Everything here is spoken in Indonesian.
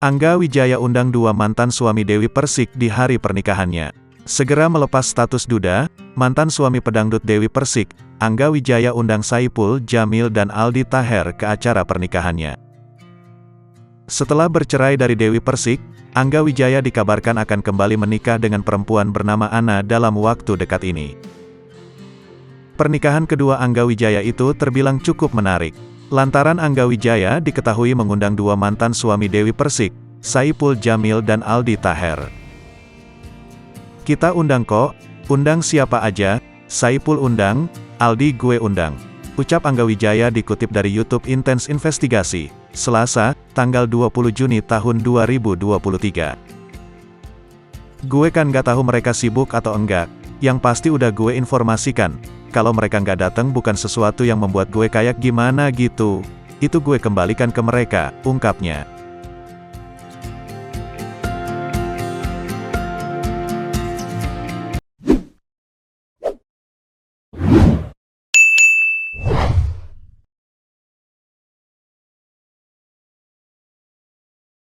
Angga Wijaya undang dua mantan suami Dewi Persik di hari pernikahannya. Segera melepas status duda, mantan suami pedangdut Dewi Persik, Angga Wijaya undang Saipul Jamil dan Aldi Taher ke acara pernikahannya. Setelah bercerai dari Dewi Persik, Angga Wijaya dikabarkan akan kembali menikah dengan perempuan bernama Ana dalam waktu dekat ini. Pernikahan kedua Angga Wijaya itu terbilang cukup menarik. Lantaran Angga Wijaya diketahui mengundang dua mantan suami Dewi Persik, Saipul Jamil dan Aldi Taher. "Kita undang kok, undang siapa aja, Saipul undang, Aldi gue undang," ucap Angga Wijaya dikutip dari YouTube Intens Investigasi, Selasa, tanggal 20 Juni tahun 2023. "Gue kan gak tahu mereka sibuk atau enggak, yang pasti udah gue informasikan. Kalau mereka nggak datang bukan sesuatu yang membuat gue kayak gimana gitu. Itu gue kembalikan ke mereka," ungkapnya.